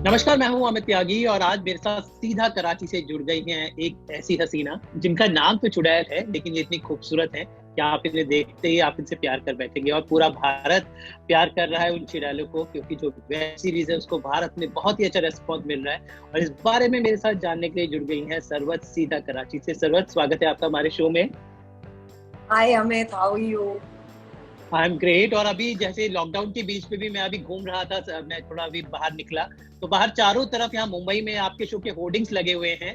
नमस्कार, मैं हूँ अमित त्यागी और आज मेरे साथ सीधा कराची से जुड़ गई हैं एक ऐसी हसीना जिनका नाम तो चुड़ैल है, लेकिन ये इतनी खूबसूरत है कि आप इन्हें देखते ही आप इनसे प्यार कर बैठेंगे। और पूरा भारत प्यार कर रहा है उन चुड़ैलों को, क्योंकि जो वेब सीरीज है उसको भारत में बहुत ही अच्छा रेस्पॉन्स मिल रहा है। और इस बारे में मेरे साथ जानने के लिए जुड़ गई हैं सरवत सीधा कराची से। सरवत, स्वागत है आपका हमारे शो में। Hi Amit, how are you? I am great. और अभी जैसे लॉकडाउन के बीच में भी मैं अभी घूम रहा था, मैं थोड़ा अभी बाहर निकला तो बाहर चारों तरफ यहाँ मुंबई में आपके शो के होर्डिंग्स लगे हुए हैं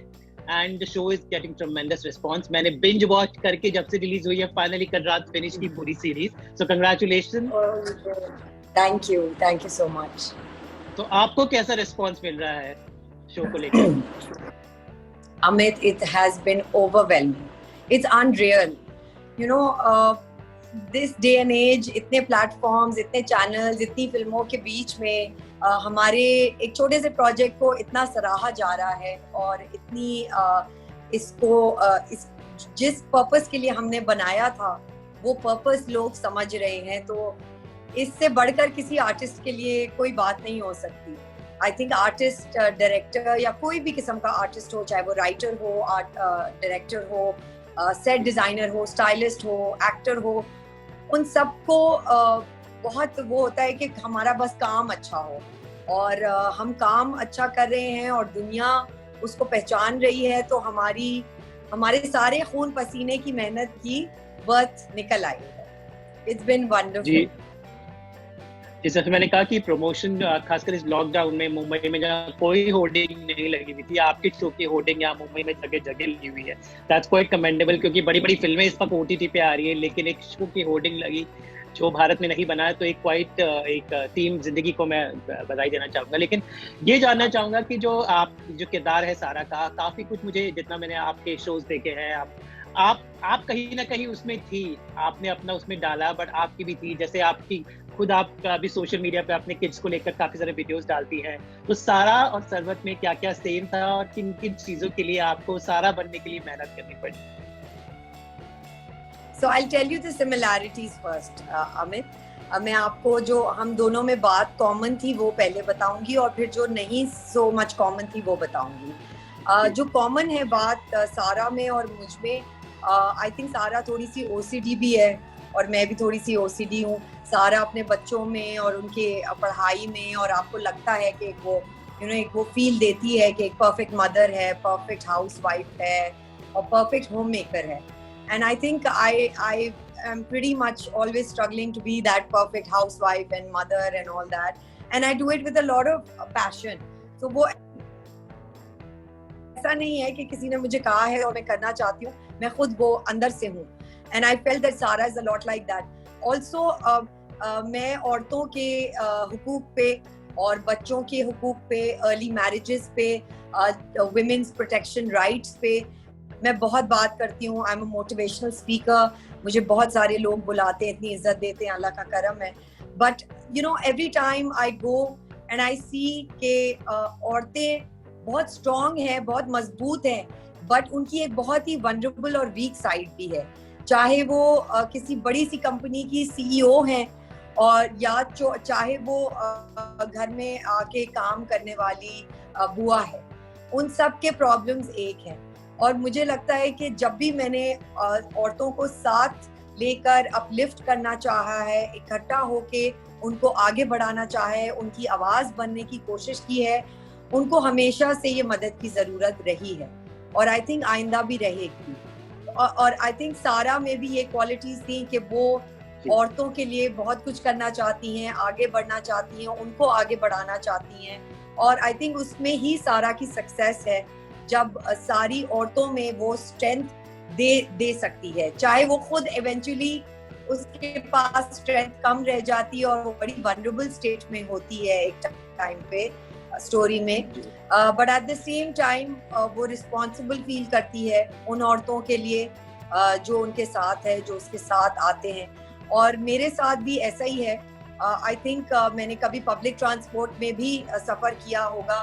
and the show is getting ट्रेमेंडस response. मैंने बिंज वॉच करके जब से रिलीज हुई है फाइनली कल रात फिनिश की पूरी series. So congratulation. Thank you so much. तो आपको कैसा रिस्पांस मिल रहा है शो को लेकर? Amit, it has been overwhelming. It's unreal. You know, this day and age, इतने प्लेटफॉर्म्स, इतने चैनल्स, इतनी फिल्मों के बीच में हमारे एक छोटे से प्रोजेक्ट को इतना सराहा जा रहा है और इतनी जिस पर्पस के लिए हमने बनाया था वो पर्पस लोग समझ रहे हैं, तो इससे बढ़कर किसी आर्टिस्ट के लिए कोई बात नहीं हो सकती। आई थिंक आर्टिस्ट, डायरेक्टर या कोई भी किस्म का आर्टिस्ट हो, चाहे वो राइटर हो, डायरेक्टर हो, सेट डिजाइनर हो, स्टाइलिस्ट हो, एक्टर हो, उन सबको बहुत वो होता है कि हमारा बस काम अच्छा हो और हम काम अच्छा कर रहे हैं और दुनिया उसको पहचान रही है, तो हमारे सारे खून पसीने की मेहनत की वर्थ निकल आई है। It's been wonderful. जैसे मैंने कहा कि प्रमोशन खासकर इस लॉकडाउन में मुंबई में जहाँ कोई होर्डिंग नहीं लगी हुई थी, आपके शो की होर्डिंग यहाँ मुंबई में जगह जगह लगी हुई है। दैट्स क्वाइट कमेंडेबल, क्योंकि बड़ी बड़ी फिल्में इस वक्त ओटीटी पे आ रही है, लेकिन एक शो की होर्डिंग लगी जो भारत में नहीं बना है, तो एक टीम जिंदगी को मैं बधाई देना चाहूंगा। लेकिन ये जानना चाहूंगा कि जो किरदार है सारा का, काफी कुछ मुझे जितना मैंने आपके शोज देखे हैं, आप कहीं ना कहीं उसमें थी, आपने अपना उसमें डाला, बट आपकी भी थी। जैसे आपकी खुद आप अभी सोशल मीडिया पे अपने किड्स को लेकर काफी सारे वीडियोस डालती हैं, तो सारा और सरवत में क्या क्या सेम था और किन किन चीजों के लिए आपको सारा बनने के लिए मेहनत करनी पड़ी? So I'll tell you the similarities first, Amit. मैं आपको जो हम दोनों में बात कॉमन थी वो पहले बताऊंगी और फिर जो नहीं सो मच कॉमन थी वो बताऊंगी। जो कॉमन है बात सारा में और मुझ में, आई थिंक सारा थोड़ी सी ओसीडी भी है और मैं भी थोड़ी सी ओसीडी हूँ। सारा अपने बच्चों में और उनके पढ़ाई में, और आपको लगता है कि एक वो फील देती है कि एक परफेक्ट मदर है, परफेक्ट हाउस वाइफ है और परफेक्ट होम मेकर है। And I think I am pretty much always struggling to be that perfect housewife and mother and all that, and I do it with a lot of passion. So वो ऐसा नहीं है कि किसी ने मुझे कहा है और मैं करना चाहती हूँ, मैं खुद वो अंदर से हूँ। And I felt that Sara is a lot like that. Also मैं औरतों के हुकूक पे और बच्चों के हुकूक पे, अर्ली मैरिजेस पे, women's protection rights पे मैं बहुत बात करती हूँ। I am a motivational speaker, मुझे बहुत सारे लोग बुलाते हैं, इतनी इज्जत देते हैं, अल्लाह का करम है। But every time I go and I see के औरतें बहुत स्ट्रॉन्ग हैं, बहुत मजबूत हैं, बट उनकी एक बहुत ही वनरेबल और वीक साइड भी है। चाहे वो किसी बड़ी सी कंपनी की सीईओ हैं और या चाहे वो घर में आके काम करने वाली बुआ है, उन सब के प्रॉब्लम्स एक हैं। और मुझे लगता है कि जब भी मैंने औरतों को साथ लेकर अपलिफ्ट करना चाहा है, इकट्ठा होके उनको आगे बढ़ाना चाहा है, उनकी आवाज़ बनने की कोशिश की है, उनको हमेशा से ये मदद की ज़रूरत रही है और आई थिंक आइंदा भी रहेगी। और आई थिंक सारा में भी ये क्वालिटीज़ थी कि वो औरतों के लिए बहुत कुछ करना चाहती हैं, आगे बढ़ना चाहती हैं, उनको आगे बढ़ाना चाहती हैं, और आई थिंक उसमें ही सारा की सक्सेस है, जब सारी औरतों में वो स्ट्रेंथ दे सकती है। चाहे वो खुद इवेंचुअली उसके पास स्ट्रेंथ कम रह जाती है और वो बड़ी वनरेबल स्टेट में होती है एक टाइम पे स्टोरी में, but at the same time वो रिस्पॉन्सिबल फील करती है उन औरतों के लिए जो उनके साथ है, जो उसके साथ आते हैं। और मेरे साथ भी ऐसा ही है। आई थिंक मैंने कभी पब्लिक ट्रांसपोर्ट में भी सफ़र किया होगा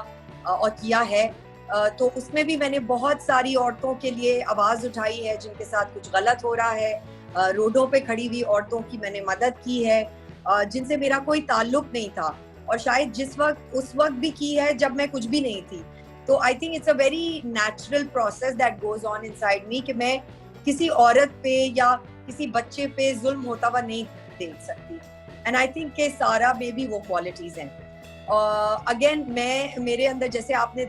और किया है, तो उसमें भी मैंने बहुत सारी औरतों के लिए आवाज़ उठाई है जिनके साथ कुछ गलत हो रहा है। रोडों पे खड़ी हुई औरतों की मैंने मदद की है जिनसे मेरा कोई ताल्लुक नहीं था, और शायद जिस वक्त उस वक्त भी की है जब मैं कुछ भी नहीं थी। तो I think it's a very natural process that goes on inside me कि मैं किसी औरत पे या किसी बच्चे पे जुल्म होता हुआ नहीं देख सकती। एंड आई थिंक के सारा में भी वो क्वालिटीज हैं। अगेन मेरे अंदर, जैसे आपने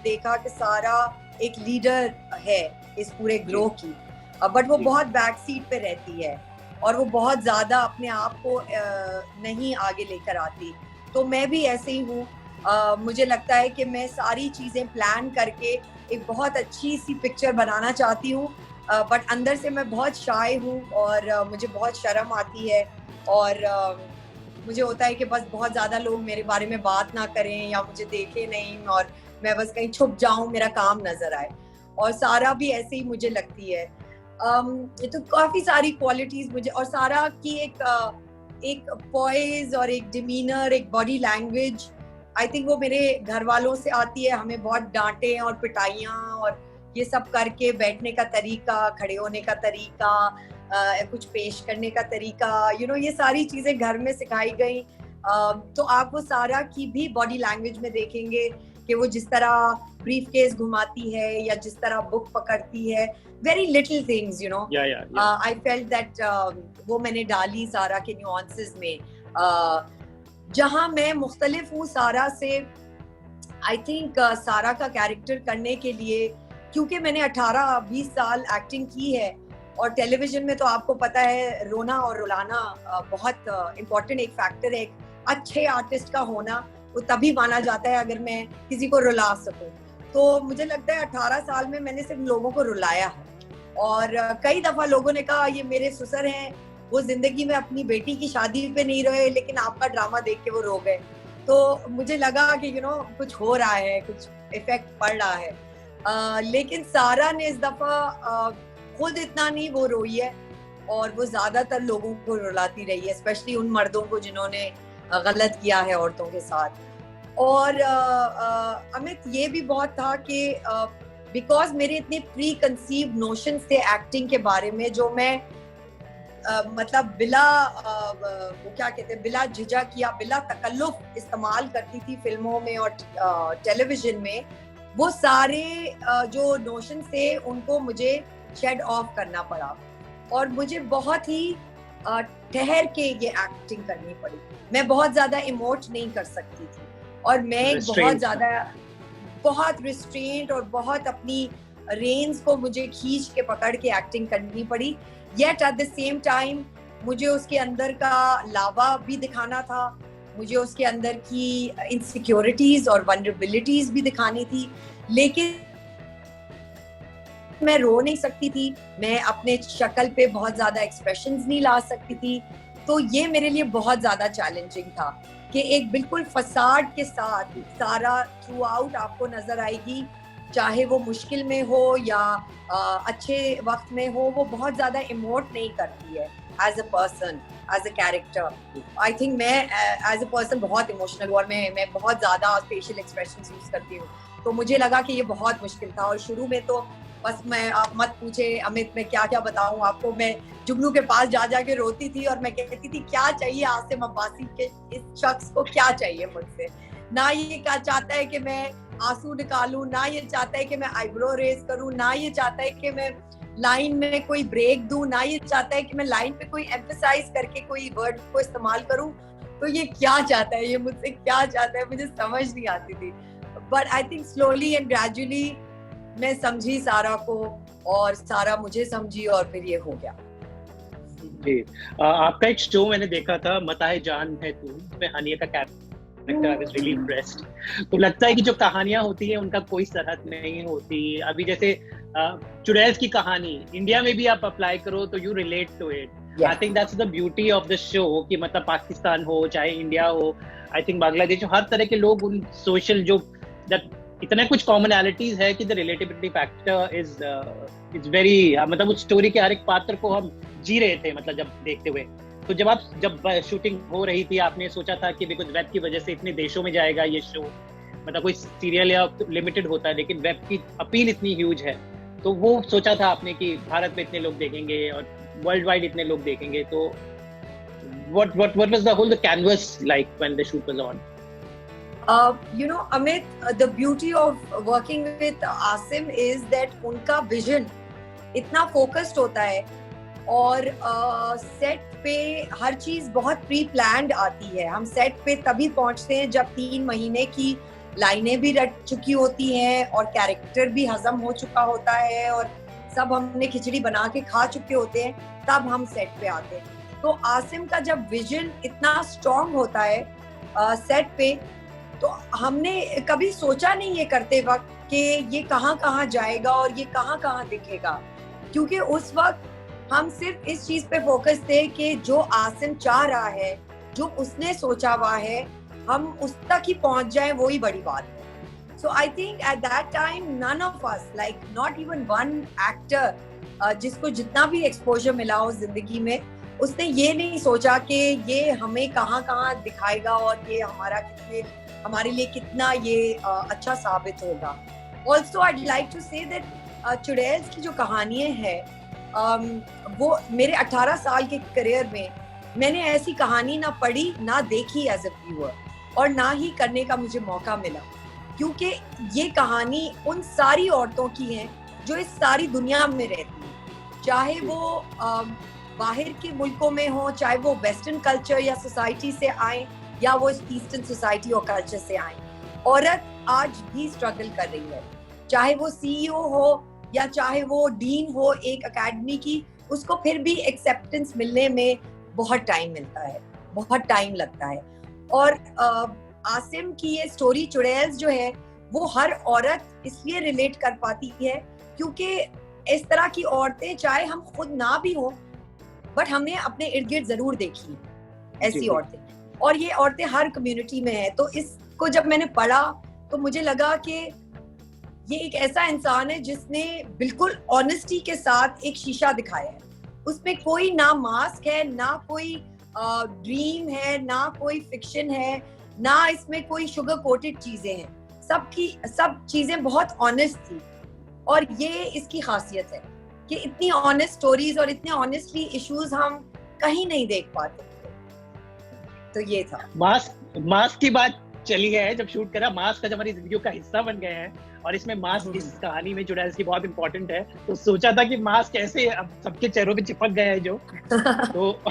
देखा कि सारा एक लीडर है इस पूरे ग्रोह की, बट वो बहुत बैक सीट पे रहती है और वो बहुत ज्यादा अपने आप को नहीं आगे लेकर आती। तो मैं भी ऐसे ही हूँ। मुझे लगता है कि मैं सारी चीजें प्लान करके एक बहुत अच्छी सी पिक्चर बनाना चाहती हूँ, बट अंदर से मैं बहुत शाय हूँ और मुझे बहुत शर्म आती है और मुझे होता है कि बस बहुत ज्यादा लोग मेरे बारे में बात ना करें या मुझे देखें नहीं और मैं बस कहीं छुप जाऊं, मेरा काम नजर आए। और सारा भी ऐसे ही मुझे लगती है। तो काफी सारी क्वालिटीज मुझे, और सारा की एक पॉइज और एक डिमीनर, एक बॉडी लैंग्वेज, आई थिंक वो मेरे घर वालों से आती है। हमें बहुत डांटे और पिटाइयाँ और ये सब करके बैठने का तरीका, खड़े होने का तरीका, कुछ पेश करने का तरीका, ये सारी चीजें घर में सिखाई गई। तो आप वो सारा की भी बॉडी लैंग्वेज में देखेंगे कि वो जिस तरह ब्रीफ केस घुमाती है या जिस तरह बुक पकड़ती है, very little things, I felt that वो मैंने डाली सारा के न्यूआंसेस में। जहां मैं मुख्तलिफ हूँ सारा से, आई थिंक सारा का कैरेक्टर करने के लिए, क्योंकि मैंने 18-20 साल एक्टिंग की है और टेलीविजन में तो आपको पता है रोना और रुलाना बहुत इम्पोर्टेंट एक फैक्टर है। एक अच्छे आर्टिस्ट का होना वो तभी माना जाता है अगर मैं किसी को रुला सकूं। तो मुझे लगता है 18 साल में मैंने सिर्फ लोगों को रुलाया है और कई दफा लोगों ने कहा ये मेरे ससुर हैं, वो जिंदगी में अपनी बेटी की शादी पे नहीं रहे लेकिन आपका ड्रामा देख के वो रो गए। तो मुझे लगा कि कुछ हो रहा है, कुछ इफेक्ट पड़ रहा है। लेकिन सारा ने इस दफा खुद इतना नहीं वो रोई है और वो ज्यादातर लोगों को रुलाती रही है, स्पेशली उन मर्दों को जिन्होंने गलत किया है औरतों के साथ। और अमित, ये भी बहुत था कि बिकॉज मेरे इतने प्री कंसीव नोशंस थे एक्टिंग के बारे में, जो मैं मतलब बिला वो क्या कहते हैं, बिला झिझक या बिला तकल्लुफ इस्तेमाल करती थी फिल्मों में और टेलीविजन में, वो सारे जो नोशंस थे उनको मुझे शेड ऑफ करना पड़ा और मुझे बहुत ही ठहर के ये एक्टिंग करनी पड़ी। मैं बहुत ज्यादा इमोट नहीं कर सकती थी और मैं बहुत रिस्ट्रेंट और बहुत अपनी रेंज को मुझे खींच के पकड़ के एक्टिंग करनी पड़ी। Yet at the same time मुझे उसके अंदर का लावा भी दिखाना था, मुझे उसके अंदर की इनसिक्योरिटीज और वल्नरेबिलिटीज भी दिखानी थी, लेकिन मैं रो नहीं सकती थी, मैं अपने शक्ल पे बहुत ज्यादा एक्सप्रेशंस नहीं ला सकती थी। तो ये मेरे लिए बहुत ज्यादा चैलेंजिंग था कि एक बिल्कुल फसाड के साथ सारा थ्रू आउट आपको नजर आएगी, चाहे वो मुश्किल में हो या अच्छे वक्त में हो, वो बहुत ज्यादा इमोट नहीं करती है as a person, as a character. I think मैं एज अ पर्सन बहुत इमोशनल हूँ और मैं बहुत ज्यादा फेशियल एक्सप्रेशंस यूज करती हूँ। तो मुझे लगा कि ये बहुत मुश्किल था और शुरू में तो बस आप मत पूछे अमित, मैं क्या क्या बताऊं आपको। मैं जुगनू के पास जा के रोती थी और मैं कहती थी क्या चाहिए आसिम अब्बासी के इस शख्स को, क्या चाहिए मुझसे। ना ये क्या चाहता है कि मैं आंसू निकालूं, ना ये चाहता है कि मैं आईब्रो रेज करूं, ना ये चाहता है कि मैं लाइन में कोई ब्रेक दूं, ना ये चाहता है कि मैं लाइन पे कोई एम्फसाइज करके कोई वर्ड को इस्तेमाल करूं। तो ये क्या चाहता है, ये मुझसे क्या चाहता है, मुझे समझ नहीं आती थी। But I think slowly and gradually मैं समझी सारा को और सारा मुझे समझी और फिर ये हो गया। जी, आपका एक शो मैंने देखा था, मताए जान है तू, में हानिया का character, I was really impressed. तो लगता है कि जो कहानियां होती हैं उनका कोई सरहद नहीं होती। अभी जैसे चुड़ैल की कहानी इंडिया में भी आप अप्लाई करो तो you relate to it. I think that's the beauty of the show कि मतलब पाकिस्तान हो चाहे इंडिया हो, आई थिंक बांग्लादेश हो, हर तरह के लोग उन सोशल जो इतने कुछ कॉमनैलिटीज है कि the relativity factor is very, मतलब उस स्टोरी के हर एक पात्र को हम जी रहे थे मतलब जब देखते हुए। तो जब शूटिंग हो रही थी आपने सोचा था कि बिकॉज वेब की वजह से इतने देशों में जाएगा ये शो, मतलब कोई सीरियल या लिमिटेड होता है लेकिन वेब की अपील इतनी ह्यूज है, तो वो सोचा था आपने कि भारत में इतने लोग देखेंगे और वर्ल्ड वाइड इतने लोग देखेंगे। तो what was the canvas like when the shoot was on? Amit, the beauty of working with Asim is that उनका vision इतना focused होता है और सेट पे हर चीज बहुत प्री प्लान्ड आती है. हम सेट पे तभी पहुंचते हैं जब 3 महीने की लाइनें भी रट चुकी होती हैं और कैरेक्टर भी हजम हो चुका होता है और सब हमने खिचड़ी बना के खा चुके होते हैं, तब हम सेट पे आते हैं. तो आसिम का जब विजन इतना स्ट्रांग होता है सेट पे, तो हमने कभी सोचा नहीं ये करते वक्त कि ये कहाँ कहाँ जाएगा और ये कहाँ कहाँ दिखेगा, क्योंकि उस वक्त हम सिर्फ इस चीज पे फोकस थे कि जो आसिम चाह रहा है, जो उसने सोचा हुआ है, हम उस तक ही पहुंच जाएं, वो ही बड़ी बात है. So I think at that time none of us, like not even one actor, जिसको जितना भी एक्सपोजर मिला हो जिंदगी में, उसने ये नहीं सोचा कि ये हमें कहाँ कहाँ दिखाएगा और ये हमारे लिए कितना ये अच्छा साबित होगा. Also I'd like to say that चुड़ैल्स की जो कहानियाँ हैं, वो मेरे 18 साल के करियर में मैंने ऐसी कहानी ना पढ़ी ना देखी एज अ व्यूअर, और ना ही करने का मुझे मौका मिला, क्योंकि ये कहानी उन सारी औरतों की है जो इस सारी दुनिया में रहती हैं, चाहे वो बाहर के मुल्कों में हो, चाहे वो वेस्टर्न कल्चर या सोसाइटी से आए या वो ईस्टर्न सोसाइटी और कल्चर से आए. औरत आज भी स्ट्रगल कर रही है, चाहे वो सीईओ हो या चाहे वो डीन हो एक एकेडमी की, उसको फिर भी एक्सेप्टेंस मिलने में बहुत टाइम मिलता है, बहुत टाइम लगता है. और आसिम की ये स्टोरी चुड़ैल्स जो है, वो हर औरत इसलिए रिलेट कर पाती है क्योंकि इस तरह की औरतें, चाहे हम खुद ना भी हो, बट हमने अपने इर्द गिर्द जरूर देखी ऐसी औरतें, और ये औरतें हर कम्युनिटी में है. तो इसको जब मैंने पढ़ा तो मुझे लगा कि ये एक ऐसा इंसान है जिसने बिल्कुल ऑनेस्टी के साथ एक शीशा दिखाया है. उसमें कोई ना मास्क है, ना कोई ड्रीम है, ना कोई फिक्शन है, ना इसमें कोई शुगर कोटेड चीजें हैं. सब चीजें बहुत ऑनेस्ट थी, और ये इसकी खासियत है कि इतनी ऑनेस्ट स्टोरीज और इतने ऑनेस्टली इश्यूज हम कहीं नहीं देख पाते. तो ये था. मास्क की बात चली है, जब शूट करा मास्क आज हमारी जिंदगी का हिस्सा बन गए हैं, और इसमें मास्क इस कहानी में चुड़ैल्स की बहुत इंपॉर्टेंट है. तो सोचा था कि मास्क ऐसे अब सबके चेहरों पे चिपक गए हैं जो तो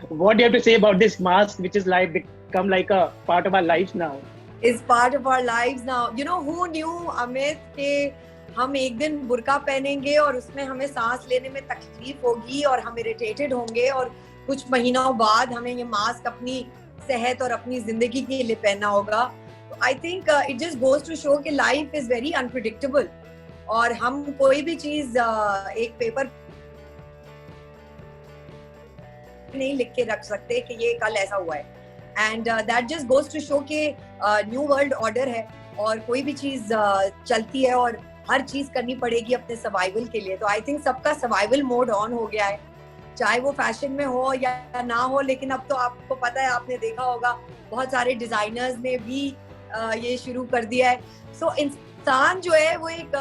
what do you have to say about this mask which is like become like a part of our lives now? Is part of our lives now. You know, who knew, Amit, कि हम एक दिन बुर्का पहनेंगे और उसमें हमें सांस लेने में तकलीफ होगी और हम इरिटेटेड होंगे, और कुछ महीनों बाद हमें ये मास्क अपनी सेहत और अपनी जिंदगी के लिए पहनना होगा. I think it just goes to show कि लाइफ इज वेरी अनप्रिडिक्टेबल, और हम कोई भी चीज एक पेपर नहीं लिख के रख सकते कि ये कल ऐसा हुआ है. And that just goes to show कि न्यू वर्ल्ड ऑर्डर है, और कोई भी चीज चलती है और हर चीज करनी पड़ेगी अपने सर्वाइवल के लिए. तो आई थिंक सबका सर्वाइवल मोड ऑन हो गया है, चाहे वो फैशन में हो या ना हो. लेकिन अब तो आपको पता है, आपने देखा होगा बहुत सारे डिजाइनर्स ने भी ये शुरू कर दिया है. सो इंसान जो है वो एक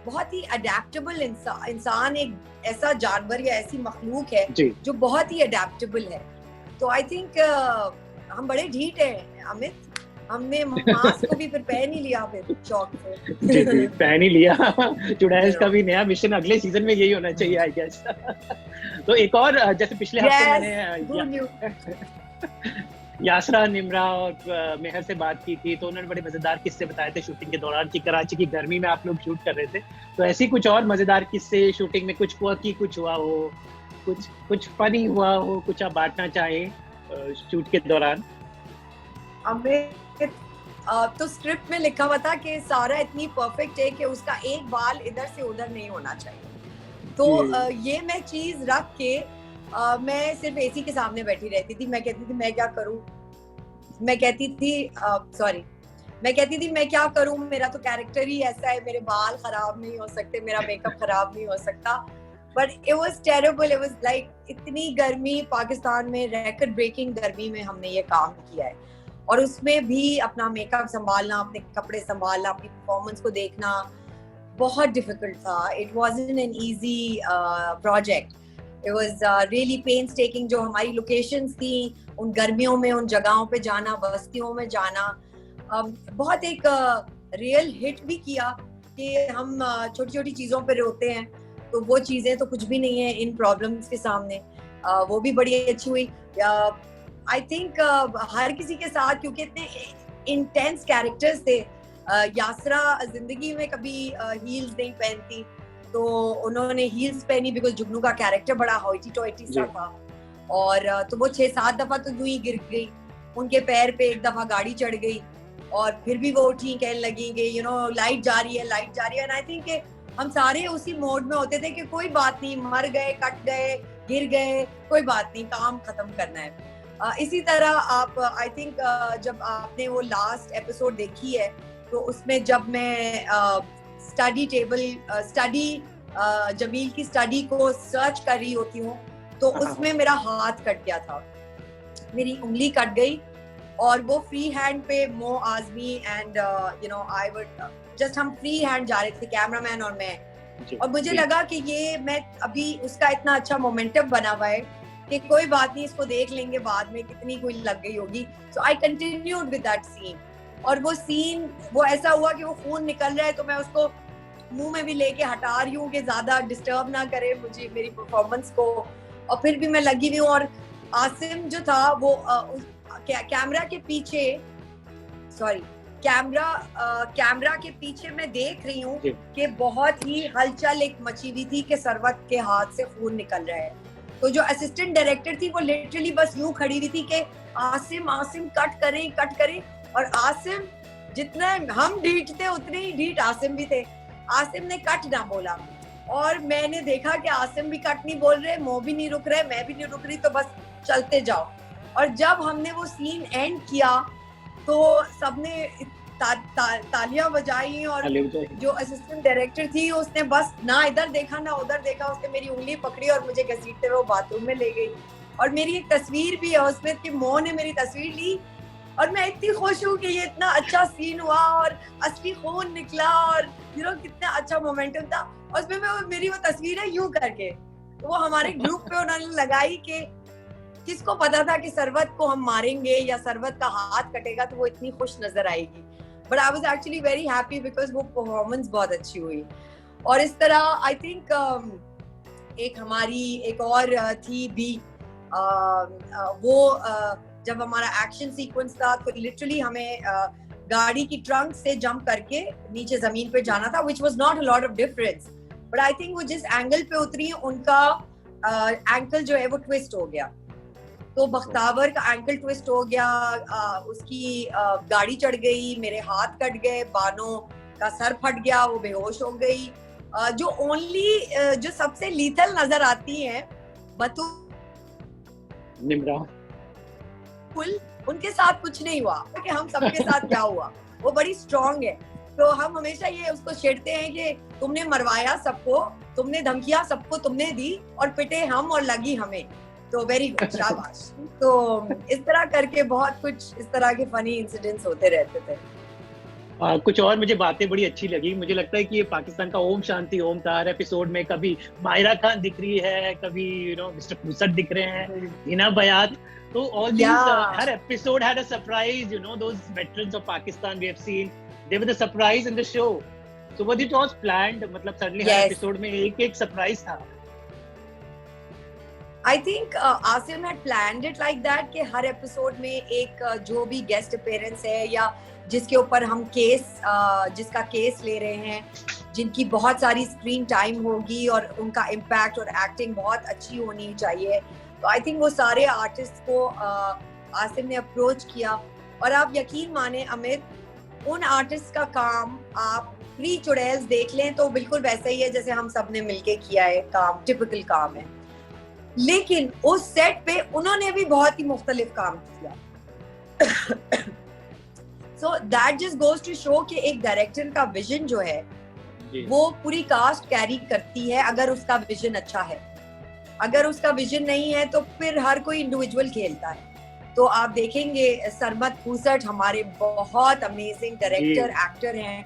बहुत ही अडेप्टेबल इंसान, एक ऐसा जानवर या ऐसी मखलूक है जो बहुत ही अडेप्टेबल है. तो आई थिंक हम बड़े ढीठ हैं अमित, हमने मास्क को भी फिर पहन ही लिया, फिर शौक से जी पहन ही लिया. चुड़ैल्स का भी नया मिशन अगले सीजन में यही होना चाहिए आई गेस. तो एक और, जैसे पिछले हफ्ते मैंने यासरा, निम्रा और मेहर से बात की थी, तो उन्होंने बड़े मजेदार किस्से बताए थे शूटिंग के दौरान कि कराची की गर्मी में आप लोग शूट कर रहे थे. तो ऐसी कुछ और मजेदार किस्से शूटिंग में, कुछ हुआ कि कुछ हुआ हो, कुछ फनी हुआ हो, कुछ आप बांटना चाहें शूट के दौरान? तो स्क्रिप्ट में लिखा हुआ था कि सारा इतनी परफेक्ट है कि उसका एक बाल इधर से उधर नहीं होना चाहिए. तो ये मैं चीज रख के मैं सिर्फ एसी के सामने बैठी रहती थी. मैं कहती थी मैं क्या करूं, मैं कहती थी मैं क्या करूं, मेरा तो कैरेक्टर ही ऐसा है, मेरे बाल खराब नहीं हो सकते, मेरा मेकअप खराब नहीं हो सकता. But it was terrible. It was like इतनी गर्मी, पाकिस्तान में रिकॉर्ड ब्रेकिंग गर्मी में हमने ये काम किया है, और उसमें भी अपना मेकअप संभालना, अपने कपड़े संभालना, अपनी परफॉर्मेंस को देखना बहुत डिफिकल्ट था. It wasn't an easy project. It was really painstaking. जो हमारी लोकेशंस थी, उन गर्मियों में उन जगहों पे जाना, बस्तियों में जाना, बहुत एक रियल हिट भी किया कि हम छोटी छोटी चीजों पे रोते हैं, तो वो चीजें तो कुछ भी नहीं है इन प्रॉब्लम्स के सामने। वो भी बड़ी अच्छी हुई। आई थिंक हर किसी के साथ, क्योंकि इतने इंटेंस कैरेक्टर्स थे। यासरा जिंदगी में कभी हील्स नहीं पहनती, तो उन्होंने हील्स पहनी बिकॉज जुगनू का कैरेक्टर बड़ा हॉइटी टॉइटी सा था, और तो वो 6-7 दफा तो यूं ही गिर गई, उनके पैर पे एक दफा गाड़ी चढ़ गई, और फिर भी वो उठी, कहने लगी कि यू नो लाइट जा रही है, लाइट जा रही है। एंड आई थिंक हम सारे उसी मोड में होते थे कि कोई बात नहीं, मर गए, कट गए, गिर गए, कोई बात नहीं, काम खत्म करना है। इसी तरह आप आई थिंक जब आपने वो लास्ट एपिसोड देखी है, तो उसमें जब मैं स्टडी जमील की स्टडी को सर्च कर रही होती हूँ, तो उसमें मेरा हाथ कट गया था, मेरी उंगली कट गई, और वो फ्री हैंड पे मो Azmi and you know I would just, हम फ्री हैंड जा रहे थे, कैमरामैन और मैं, और मुझे लगा कि ये मैं अभी उसका इतना अच्छा मोमेंटम बना हुआ है कि कोई बात नहीं, इसको देख लेंगे बाद में, कितनी कोई लग गई होगी। So I continued with that scene, और वो सीन वो ऐसा हुआ कि वो खून निकल रहा है, तो मैं उसको मुंह में भी लेके हटा रही हूँ कि ज्यादा डिस्टर्ब ना करे मुझे मेरी परफॉर्मेंस को, और फिर भी मैं लगी हुई हूँ। और आसिम जो था वो कैमरा के पीछे, सॉरी कैमरा के पीछे मैं देख रही हूँ कि बहुत ही हलचल एक मची हुई थी कि सरवत के हाथ से खून निकल रहा है। तो जो असिस्टेंट डायरेक्टर थी वो लिटरली बस यूं खड़ी हुई थी कि आसिम कट करें, और आसिम जितना हम ढीठ थे उतने ही ढीठ आसिम भी थे। आसिम ने कट ना बोला, और मैंने देखा कि आसिम भी कट नहीं बोल रहे, मो भी नहीं रुक रहे, मैं भी नहीं रुक रही, तो बस चलते जाओ। और जब हमने वो सीन एंड किया तो सबने तालियां बजाई, और जो असिस्टेंट डायरेक्टर थी उसने बस ना इधर देखा ना उधर देखा, उसने मेरी उंगली पकड़ी और मुझे घसीटते हुए बाथरूम में ले गई। और मेरी एक तस्वीर भी है उसमें कि मो ने मेरी तस्वीर ली, और मैं इतनी खुश हूँ कि ये इतना अच्छा सीन हुआ और असली खून निकला, और यू नो कितना अच्छा मोमेंटम था। और उसमें मेरी वो तस्वीर है यूं करके, तो वो हमारे ग्रुप पे उन्होंने लगाई कि किसको पता था कि सरवत को हम मारेंगे या सरवत का हाथ कटेगा तो वो इतनी खुश नजर आएगी। But I was actually very happy because वो परफॉर्मेंस बहुत अच्छी हुई। और इस तरह आई थिंक एक हमारी एक और थी भी, वो जब हमारा एक्शन सीक्वेंस था तो लिटरली हमें गाड़ी की ट्रंक से जंप करके नीचे जमीन पे जाना था, which was not a lot of difference, but I think वो जिस एंगल पे उतरी उनका एंकल जो है वो ट्विस्ट हो गया, तो बख्तावर का एंकल ट्विस्ट हो गया, उसकी गाड़ी चढ़ गई, मेरे हाथ कट गए, बानो का सर फट गया, वो बेहोश हो गई। जो ओनली जो सबसे लीथल नजर आती है बतू निम्रा, उनके साथ कुछ नहीं हुआ कि हम सबके साथ क्या हुआ, वो बड़ी स्ट्रॉन्ग है। तो हम हमेशा ये उसको छेड़ते हैं कि तुमने मरवाया सबको, तुमने धमकियां सबको तुमने दी, और पिटे हम और लगी हमें, तो वेरी गुड, शाबाश। तो इस तरह करके बहुत कुछ इस तरह के फनी इंसिडेंट्स होते रहते थे। कुछ और मुझे बातें बड़ी अच्छी लगी। मुझे लगता है कि ये पाकिस्तान का ओम शांति ओम था। हर एपिसोड में कभी मायरा खान दिख रही है, कभी यू नो मिस्टर फुसट दिख रहे हैं, हिना बयात, तो all these her episode had a surprise, you know, those veterans of Pakistan we have seen, they were the surprise in the show. So was it all planned? मतलब suddenly हर episode में एक surprise था। I think Asim had planned it like that कि हर episode में एक जो भी guest appearance है या जिसके ऊपर हम जिसका केस ले रहे हैं, जिनकी बहुत सारी स्क्रीन टाइम होगी और उनका इम्पैक्ट और एक्टिंग बहुत अच्छी होनी चाहिए, तो आई थिंक वो सारे आर्टिस्ट को आसिम ने अप्रोच किया। और आप यकीन माने अमित, उन आर्टिस्ट का काम आप प्री चुड़ैल्स देख लें तो बिल्कुल वैसा ही है जैसे हम सब ने मिलके किया है काम, टिपिकल काम है, लेकिन उस सेट पे उन्होंने भी बहुत ही मुख्तलिफ काम किया। So that just goes to show कि एक डायरेक्टर का विजन जो है वो पूरी कास्ट कैरी करती है अगर उसका विजन अच्छा है। अगर उसका विजन नहीं है तो फिर हर कोई इंडिविजुअल खेलता है। तो आप देखेंगे सरमत फुसट हमारे बहुत अमेजिंग डायरेक्टर एक्टर हैं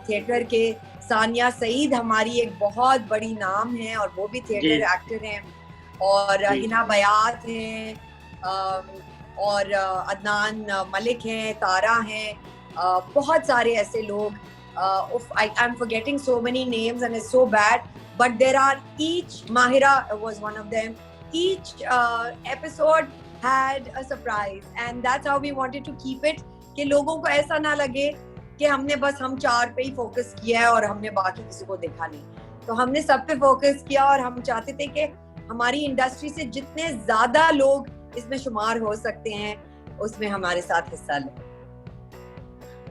थिएटर के। सानिया सईद हमारी एक बहुत बड़ी नाम है और वो भी थिएटर एक्टर हैं। और हिना बयात हैं, और अदनान मलिक हैं, तारा हैं, बहुत सारे ऐसे लोग. I'm forgetting so many names and it's so bad, but there are each, Mahira was one of them. Each episode had a surprise and that's how we wanted to keep it, कि लोगों को ऐसा ना लगे कि हमने बस हम 4 पे ही फोकस किया है और हमने बाकी किसी को देखा नहीं. तो हमने सब पे फोकस किया और हम चाहते थे कि हमारी इंडस्ट्री से जितने ज्यादा लोग इसमें शुमार हो सकते हैं उसमें हमारे साथ हिस्सा लें.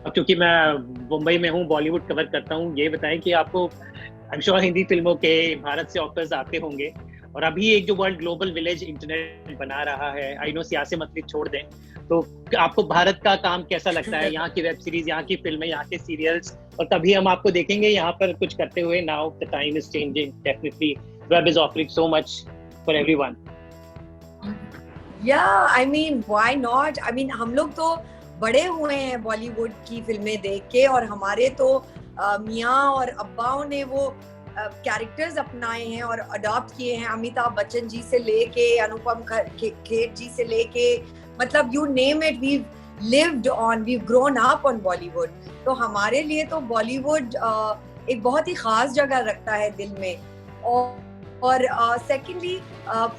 अब क्योंकि मैं मुंबई में हूँ, बॉलीवुड कवर करता हूँ, ये बताएं कि आपको आई एम श्योर हिंदी फिल्मों के भारत से ऑफर्स आते होंगे, और अभी एक जो वर्ल्ड ग्लोबल विलेज इंटरनेट बना रहा है, आई नो सियासत मतलब छोड़ दें, तो आपको भारत का काम कैसा लगता है? यहाँ की वेब सीरीज, यहाँ की फिल्में, यहाँ के सीरियल्स, और तभी हम आपको देखेंगे यहाँ पर कुछ करते हुए. Now the time is changing, definitely web is offering so much for everyone. या I mean why not. I mean हम लोग तो बड़े हुए हैं बॉलीवुड की फिल्में देख के, और हमारे तो मियाँ और अब्बाओं ने वो कैरेक्टर्स अपनाए हैं और अडॉप्ट किए हैं. अमिताभ बच्चन जी से लेके अनुपम खेर जी से लेके, मतलब you name it, we lived on, we grown up on Bollywood. तो हमारे लिए तो बॉलीवुड एक बहुत ही खास जगह रखता है दिल में. और सेकेंडली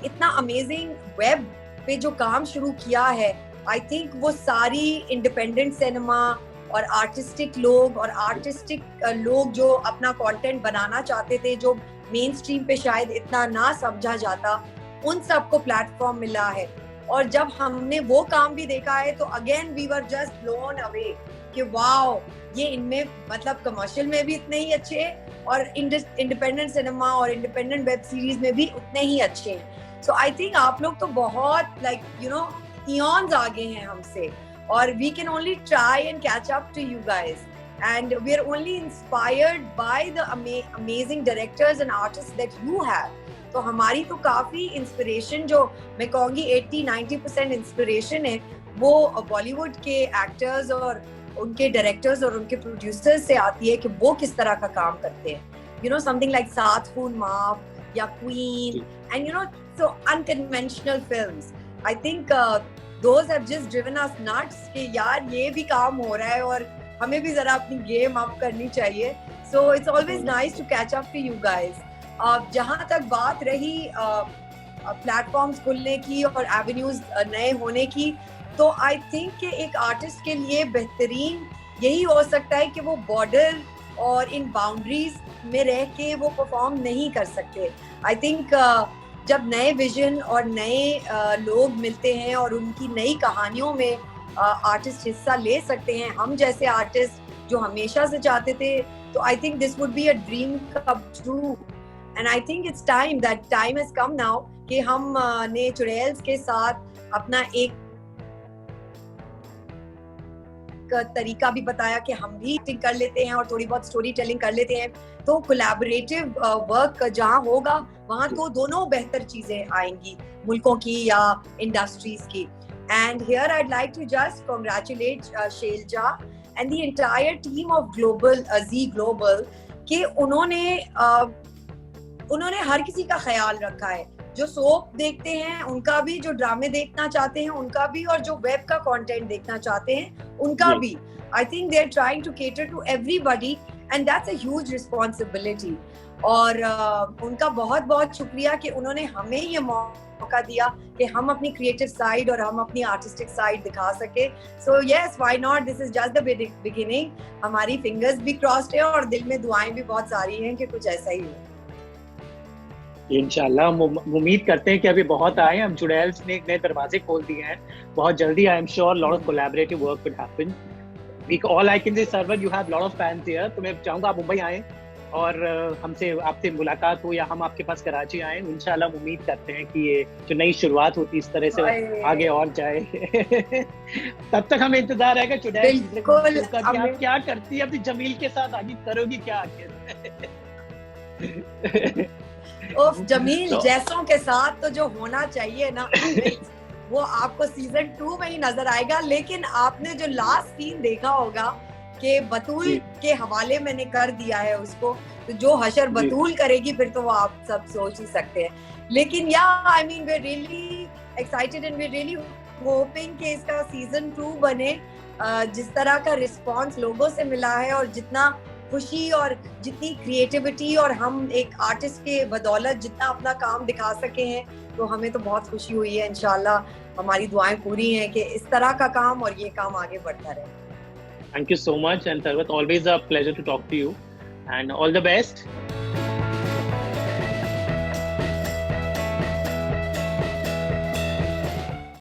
इतना अमेजिंग वेब पे जो काम शुरू किया है, आई थिंक वो सारी इंडिपेंडेंट सिनेमा और आर्टिस्टिक लोग जो अपना कंटेंट बनाना चाहते थे, जो मेन स्ट्रीम पे शायद इतना ना समझा जाता, उन सबको प्लेटफॉर्म मिला है. और जब हमने वो काम भी देखा है तो again we were just blown away कि वाओ, ये इनमें मतलब कमर्शियल में भी इतने ही अच्छे हैं और इंडिपेंडेंट सिनेमा और इंडिपेंडेंट वेब सीरीज में भी उतने ही अच्छे हैं. सो आई थिंक आप लोग तो बहुत लाइक यू नो eons आगे हैं हमसे, और we can only try and catch up to you guys, and we are only inspired by the amazing directors and artists that you have. तो हमारी तो काफी इंस्पिरेशन, जो मैं कहूँगी 80-90% इंस्पिरेशन है, वो बॉलीवुड के एक्टर्स और उनके डायरेक्टर्स और उनके प्रोड्यूसर्स से आती है कि वो किस तरह का काम करते हैं. You know, something like सात खून माफ या queen, and you know, so unconventional films. I think those have just driven us nuts कि यार ये भी काम हो रहा है और हमें भी जरा अपनी गेम अप करनी चाहिए. So it's always nice to catch up to you guys. जहाँ तक बात रही प्लेटफॉर्म्स खुलने की और एवेन्यूज नए होने की, तो आई थिंक कि एक आर्टिस्ट के लिए बेहतरीन यही हो सकता है कि वो बॉर्डर और इन बाउंड्रीज में रह के वो परफॉर्म नहीं कर सकते. आई थिंक जब नए विजन और नए लोग मिलते हैं और उनकी नई कहानियों में आर्टिस्ट हिस्सा ले सकते हैं, हम जैसे आर्टिस्ट जो हमेशा से चाहते थे, तो I think this would be a dream come true. And I think it's time, that time has come now कि हम ने चुड़ैल्स के साथ अपना एक तरीका भी बताया कि हम भी एक्टिंग कर लेते हैं और थोड़ी बहुत स्टोरी टेलिंग कर लेते हैं. तो कोलैबोरेटिव वर्क जहाँ होगा वहाँ तो दोनों बेहतर चीजें आएंगी, मुल्कों की या इंडस्ट्रीज की. And here I like to just congratulate Shailja and the entire team of global Zee global कि उन्होंने हर किसी का ख्याल रखा है. जो सोप देखते हैं उनका भी, जो ड्रामे देखना चाहते हैं उनका भी, और जो वेब का कंटेंट देखना चाहते हैं उनका भी. I think they are trying to cater to everybody and that's a huge responsibility. और उनका बहुत बहुत शुक्रिया कि उन्होंने हमें ये मौका दिया कि हम अपनी क्रिएटिव साइड और हम अपनी आर्टिस्टिक साइड दिखा सके. So yes, why not, this is just the beginning. हमारी फिंगर्स भी क्रॉस्ड है और दिल में दुआएं भी बहुत सारी हैं कि कुछ ऐसा ही हो. इंशाल्लाह उम्मीद करते हैं कि अभी बहुत आए. हम चुड़ैल्स ने नए दरवाजे खोल दिए हैं, बहुत जल्दी I am sure lot of collaborative work will happen. All I can say Sarwar, you have lot of fans here. तो मैं चाहूंगा आप मुंबई आएं और हमसे आपसे मुलाकात हो, या हम आपके पास कराची आएं. इंशाल्लाह उम्मीद करते हैं कि ये जो नई शुरुआत होती है इस तरह से आगे और जाए. तब तक हमें इंतजार रहेगा चुड़ैल का, आप क्या करती है अपनी जमील के साथ, आगे करोगी क्या आखिर? उफ, जमील जैसों के साथ तो जो होना चाहिए ना वो आपको सीजन 2 में ही नजर आएगा. लेकिन आपने जो लास्ट सीन देखा होगा कि बतूल के हवाले मैंने कर दिया है उसको, तो जो हशर बतूल करेगी फिर तो वो आप सब सोच ही सकते हैं. लेकिन I mean we're really excited and we're really hoping कि इसका सीजन 2 बने। जिस तरह का रिस्पॉन्स लोगों से मिला है और जितना खुशी और जितनी क्रिएटिविटी और हम एक आर्टिस्ट के बदौलत जितना अपना काम दिखा सके हैं, तो हमें तो बहुत खुशी हुई है। इंशाल्लाह हमारी दुआएं पूरी हैं कि इस तरह का काम और ये काम आगे बढ़ता रहे। Thank you so much, and Sarwat, always a pleasure to talk to you, and all the best.